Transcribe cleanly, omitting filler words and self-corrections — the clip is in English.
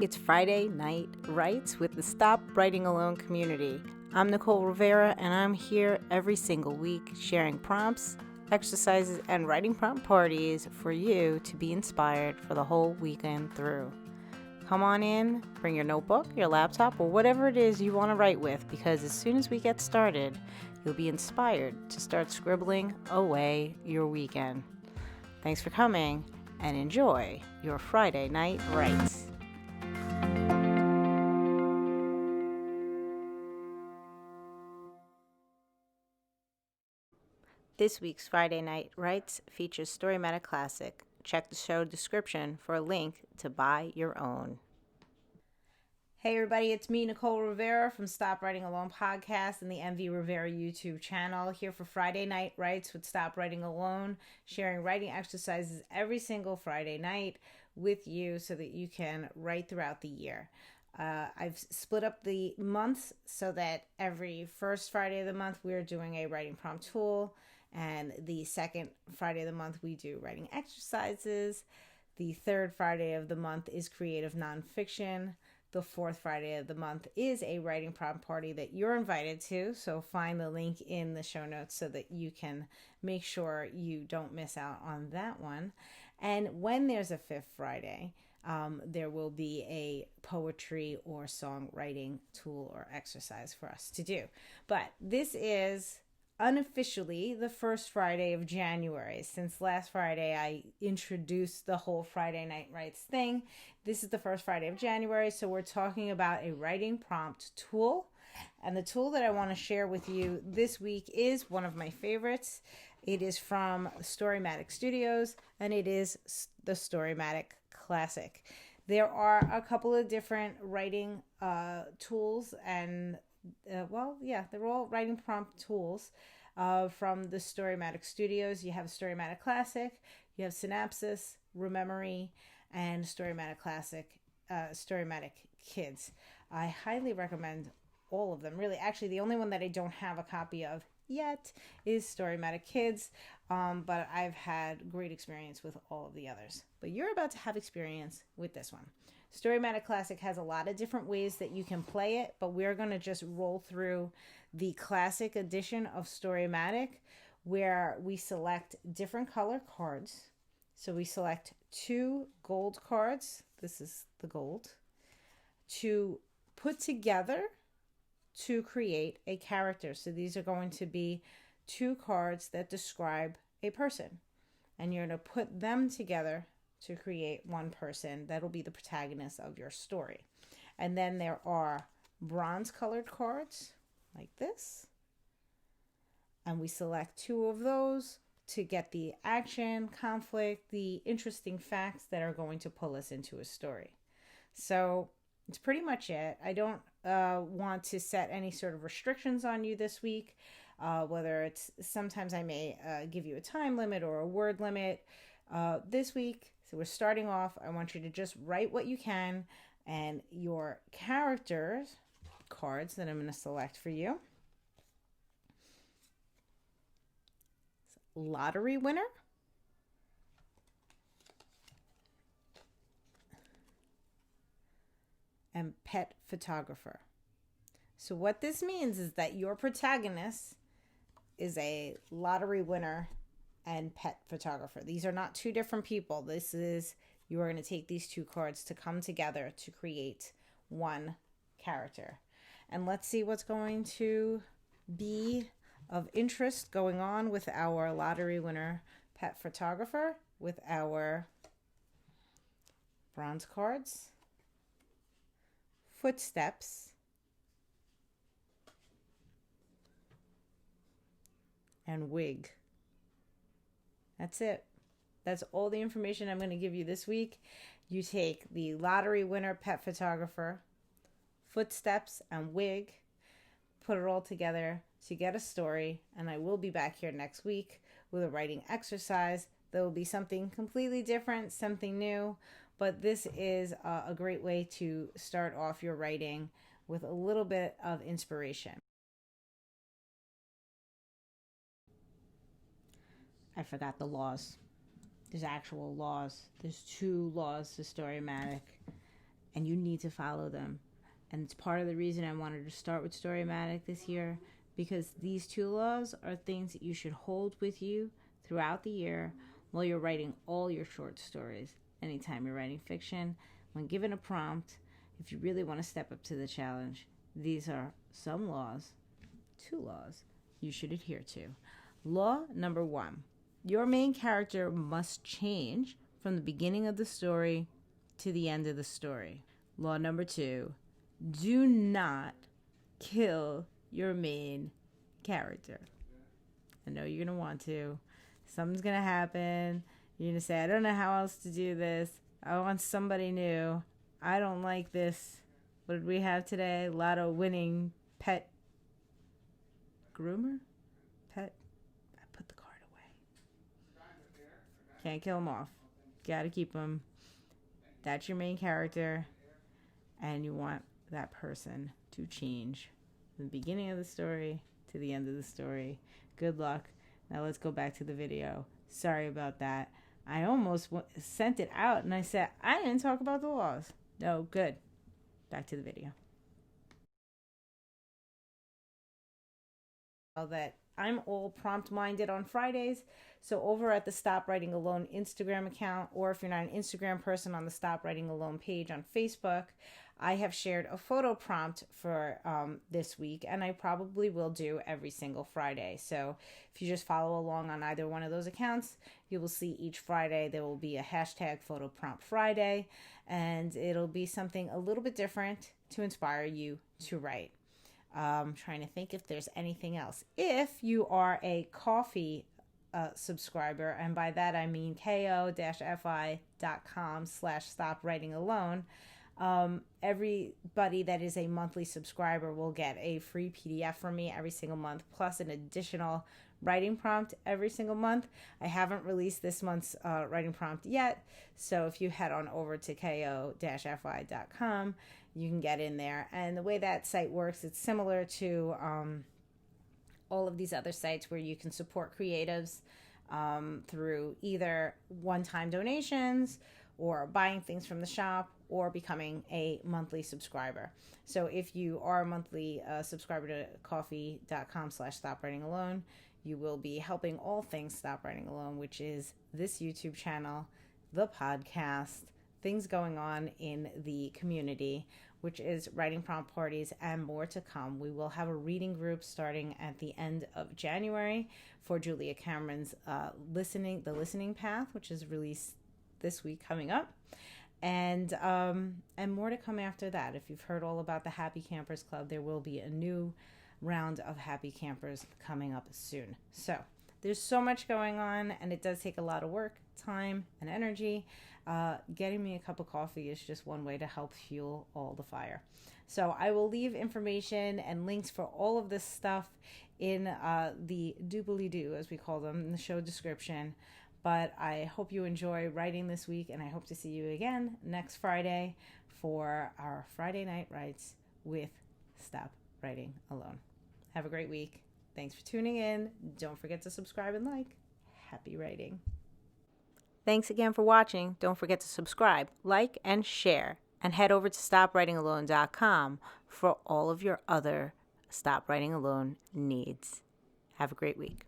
It's Friday Night Writes with the Stop Writing Alone community. I'm Nicole Rivera, and I'm here every single week sharing prompts, exercises, and writing prompt parties for you to be inspired for the whole weekend through. Come on in, bring your notebook, your laptop, or whatever it is you want to write with, because as soon as we get started, you'll be inspired to start scribbling away your weekend. Thanks for coming, and enjoy your Friday Night Writes. This week's Friday Night Writes features Storymatic Classic. Check the show description for a link to buy your own. Hey everybody, it's me, Nicole Rivera from Stop Writing Alone podcast and the MV Rivera YouTube channel, here for Friday Night Writes with Stop Writing Alone, sharing writing exercises every single Friday night with you so that you can write throughout the year. I've split up the months so that every first Friday of the month we're doing a writing prompt tool, and the second Friday of the month we do writing exercises. The third Friday of the month is creative nonfiction. The fourth Friday of the month is a writing prompt party that you're invited to, so find the link in the show notes so that you can make sure you don't miss out on that one. And when there's a fifth Friday, there will be a poetry or songwriting tool or exercise for us to do. But this is unofficially the first Friday of January. Since last Friday I introduced the whole Friday Night Writes thing, this is the first Friday of January, so we're talking about a writing prompt tool. And the tool that I want to share with you this week is one of my favorites. It is from Storymatic Studios, and it is the Storymatic Classic. There are a couple of different writing tools, and they're all writing prompt tools from the Storymatic Studios. You have Storymatic Classic, you have Synopsis, Rememory, and Storymatic Classic, Storymatic Kids. I highly recommend all of them. Really, actually, the only one that I don't have a copy of yet is Storymatic Kids, but I've had great experience with all of the others. But you're about to have experience with this one. Storymatic Classic has a lot of different ways that you can play it, but we're going to just roll through the classic edition of Storymatic, where we select different color cards. So we select 2 gold cards, this is the gold, to put together to create a character. So these are going to be 2 cards that describe a person, and you're going to put them together to create one person that'll be the protagonist of your story. And then there are bronze colored cards like this, and we select 2 of those to get the action, conflict, the interesting facts that are going to pull us into a story. So it's pretty much it. I don't want to set any sort of restrictions on you this week, whether it's sometimes I may give you a time limit or a word limit. This week, so we're starting off, I want you to just write what you can, and your characters cards that I'm going to select for you. Lottery winner, and pet photographer. So what this means is that your protagonist is a lottery winner and pet photographer. These are not 2 different people. This is, you are going to take these 2 cards to come together to create one character. And let's see what's going to be of interest going on with our lottery winner pet photographer with our bronze cards, footsteps, and wig. That's it. That's all the information I'm going to give you this week. You take the lottery winner pet photographer, footsteps, and wig, put it all together to get a story, and I will be back here next week with a writing exercise. There will be something completely different, something new, but this is a great way to start off your writing with a little bit of inspiration. I forgot the laws. There's actual laws. There's 2 laws to Storymatic. and you need to follow them. And it's part of the reason I wanted to start with Storymatic this year, because these 2 laws are things that you should hold with you throughout the year while you're writing all your short stories. Anytime you're writing fiction, when given a prompt, if you really want to step up to the challenge, these are some laws, 2 laws you should adhere to. Law number 1, your main character must change from the beginning of the story to the end of the story. Law number 2, do not kill your main character. I know you're going to want to. Something's going to happen. You're going to say, I don't know how else to do this. I want somebody new. I don't like this. What did we have today? Lotto winning pet groomer? Pet? I put the card away. Can't kill him off. Gotta keep him. That's your main character. And you want that person to change from the beginning of the story to the end of the story. Good luck. Now let's go back to the video. Sorry about that. I almost sent it out and I said, I didn't talk about the laws. No, good. Back to the video. That I'm all prompt minded on Fridays. So over at the Stop Writing Alone Instagram account, or if you're not an Instagram person, on the Stop Writing Alone page on Facebook, I have shared a photo prompt for this week, and I probably will do every single Friday. So if you just follow along on either one of those accounts, you will see each Friday there will be a hashtag photo prompt Friday, and it'll be something a little bit different to inspire you to write. Trying to think if there's anything else. If you are a coffee subscriber, and by that I mean ko-fi.com/stopwritingalone, everybody that is a monthly subscriber will get a free PDF from me every single month, plus an additional writing prompt every single month. I haven't released this month's writing prompt yet, so if you head on over to ko-fi.com, you can get in there. And the way that site works, it's similar to all of these other sites where you can support creatives through either one-time donations or buying things from the shop or becoming a monthly subscriber. So if you are a monthly subscriber to ko-fi.com/stopwritingalone, you will be helping all things Stop Writing Alone, which is this YouTube channel, the podcast, things going on in the community, which is writing prompt parties and more to come. We will have a reading group starting at the end of January for Julia Cameron's The Listening Path, which is released this week coming up, and more to come after that. If you've heard all about the Happy Campers Club, there will be a new round of Happy Campers coming up soon. So there's so much going on, and it does take a lot of work, time, and energy. Getting me a cup of coffee is just one way to help fuel all the fire. So I will leave information and links for all of this stuff in the doobly-doo, as we call them, in the show description. But I hope you enjoy writing this week, and I hope to see you again next Friday for our Friday Night Writes with Stop Writing Alone. Have a great week. Thanks for tuning in. Don't forget to subscribe and like. Happy writing. Thanks again for watching. Don't forget to subscribe, like, and share. And head over to stopwritingalone.com for all of your other Stop Writing Alone needs. Have a great week.